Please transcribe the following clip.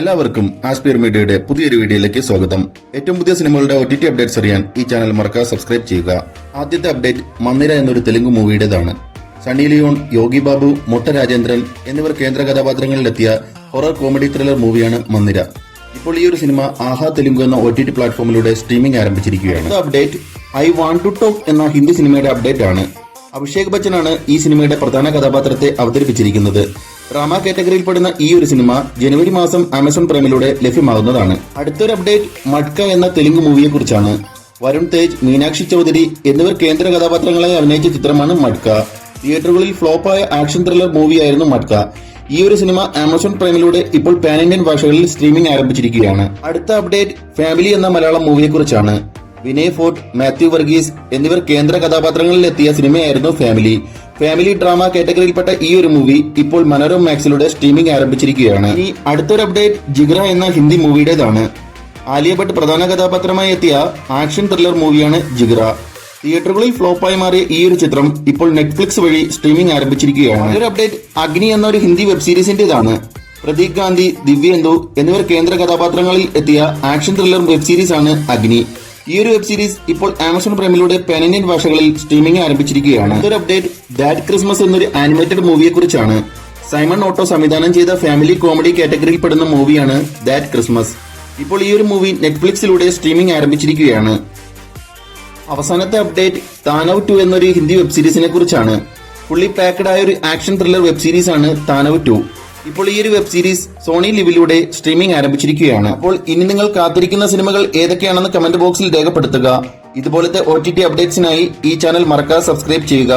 എല്ലാവർക്കും ആസ്പിയർ മീഡിയയുടെ പുതിയൊരു വീഡിയോയിലേക്ക് സ്വാഗതം. ഏറ്റവും പുതിയ സിനിമകളുടെ OTT അപ്ഡേറ്റ്സ് അറിയാൻ ഈ ചാനൽ മറക്കാതെ സബ്സ്ക്രൈബ് ചെയ്യുക. ആദ്യത്തെ അപ്ഡേറ്റ് മന്ദിര എന്നൊരു തെലുങ്ക് മൂവിയുടേതാണ്. സണ്ണി ലിയോൺ, യോഗി ബാബു, മൊട്ട രാജേന്ദ്രൻ എന്നിവർ കേന്ദ്ര കഥാപാത്രങ്ങളിലെത്തിയ ഹൊറർ കോമഡി ത്രില്ലർ മൂവിയാണ് മന്ദിര. ഇപ്പോൾ ഈ ഒരു സിനിമ ആഹാ തെലുങ്ക് എന്ന OTT പ്ലാറ്റ്ഫോമിലൂടെ സ്ട്രീമിംഗ് ആരംഭിച്ചിരിക്കുകയാണ്. Update I want to talk എന്ന ഹിന്ദി സിനിമയുടെ അപ്ഡേറ്റ് ആണ്. അഭിഷേക് ബച്ചനാണ് ഈ സിനിമയുടെ പ്രധാന കഥാപാത്രത്തെ അവതരിപ്പിച്ചിരിക്കുന്നത്. ഡ്രാമ കാറ്റഗറിയിൽപ്പെടുന്ന ഈ ഒരു സിനിമ ജനുവരി മാസം ആമസോൺ പ്രൈമിലൂടെ ലഭ്യമാകുന്നതാണ്. അടുത്തൊരു അപ്ഡേറ്റ് മഡ്ക എന്ന തെലുങ്ക് മൂവിയെ കുറിച്ചാണ്. വരുൺ തേജ്, മീനാക്ഷി ചൌധരി എന്നിവർ കേന്ദ്ര കഥാപാത്രങ്ങളായി അഭിനയിച്ച ചിത്രമാണ് മഡ്ക. തിയേറ്ററുകളിൽ ഫ്ലോപ്പായ ആക്ഷൻ ത്രില്ലർ മൂവിയായിരുന്നു മഡ്ക. ഈ ഒരു സിനിമ ആമസോൺ പ്രൈമിലൂടെ ഇപ്പോൾ പാൻ ഇന്ത്യൻ ഭാഷകളിൽ സ്ട്രീമിംഗ് ആരംഭിച്ചിരിക്കുകയാണ്. അടുത്ത അപ്ഡേറ്റ് ഫാമിലി എന്ന മലയാളം മൂവിയെ കുറിച്ചാണ്. വിനയ് ഫോർട്ട്, മാത്യു വർഗീസ് എന്നിവർ കേന്ദ്ര കഥാപാത്രങ്ങളിൽ എത്തിയ സിനിമയായിരുന്നു ഫാമിലി ഡ്രാമ കാറ്റഗറിയിൽപ്പെട്ട ഈ ഒരു മൂവി ഇപ്പോൾ മനോരമ മാക്സിലൂടെ സ്ട്രീമിംഗ് ആരംഭിച്ചിരിക്കുകയാണ്. ഇനി അടുത്തൊരു അപ്ഡേറ്റ് ജിഗ്ര എന്ന ഹിന്ദി മൂവിയുടേതാണ്. ആലിയ ഭട്ട് പ്രധാന കഥാപാത്രമായി എത്തിയ ആക്ഷൻ ത്രില്ലർ മൂവിയാണ് ജിഗ്ര. തിയേറ്ററുകളിൽ ഫ്ലോപ്പായി മാറിയ ഈ ഒരു ചിത്രം ഇപ്പോൾ നെറ്റ്ഫ്ലിക്സ് വഴി സ്ട്രീമിംഗ് ആരംഭിച്ചിരിക്കുകയാണ്. ഒരു അപ്ഡേറ്റ് അഗ്നി എന്ന ഒരു ഹിന്ദി വെബ് സീരീസിന്റേതാണ്. പ്രതീക് ഗാന്ധി, ദിവ്യേന്ദു എന്നിവർ കേന്ദ്ര കഥാപാത്രങ്ങളിൽ എത്തിയ ആക്ഷൻ ത്രില്ലർ വെബ് സീരീസ് ആണ് അഗ്നി. ഈ ഒരു വെബ് സീരീസ് ഇപ്പോൾ ആമസോൺ പ്രൈമിലൂടെ പാൻ ഇന്ത്യൻ ഭാഷകളിൽ സ്ട്രീമിംഗ് ആരംഭിച്ചിരിക്കുകയാണ്. ഒരു അപ്ഡേറ്റ് ദാറ്റ് ക്രിസ്മസ് എന്നൊരു ആനിമേറ്റഡ് മൂവിയെ കുറിച്ചാണ്. സൈമൺ ഓട്ടോ സംവിധാനം ചെയ്ത ഫാമിലി കോമഡി കാറ്റഗറിയിൽപ്പെടുന്ന മൂവിയാണ് ദാറ്റ് ക്രിസ്മസ്. ഇപ്പോൾ ഈ ഒരു മൂവി നെറ്റ്ഫ്ലിക്സിലൂടെ സ്ട്രീമിംഗ് ആരംഭിച്ചിരിക്കുകയാണ്. അവസാനത്തെ അപ്ഡേറ്റ് താനവ് 2 എന്നൊരു ഹിന്ദി വെബ് സീരീസിനെ കുറിച്ചാണ്. ഫുള്ളി പാക്ഡ് ആയ ഒരു ആക്ഷൻ ത്രില്ലർ വെബ് സീരീസ് ആണ് താനവ് 2. ഇപ്പോൾ ഈ ഒരു വെബ് സീരീസ് സോണി ലിവിലൂടെ സ്ട്രീമിംഗ് ആരംഭിച്ചിരിക്കുകയാണ്. അപ്പോൾ ഇനി നിങ്ങൾ കാത്തിരിക്കുന്ന സിനിമകൾ ഏതൊക്കെയാണെന്ന് കമന്റ് ബോക്സിൽ രേഖപ്പെടുത്തുക. ഇതുപോലത്തെ OTT അപ്ഡേറ്റ്സിനായി ഈ ചാനൽ മറക്കാതെ സബ്സ്ക്രൈബ് ചെയ്യുക.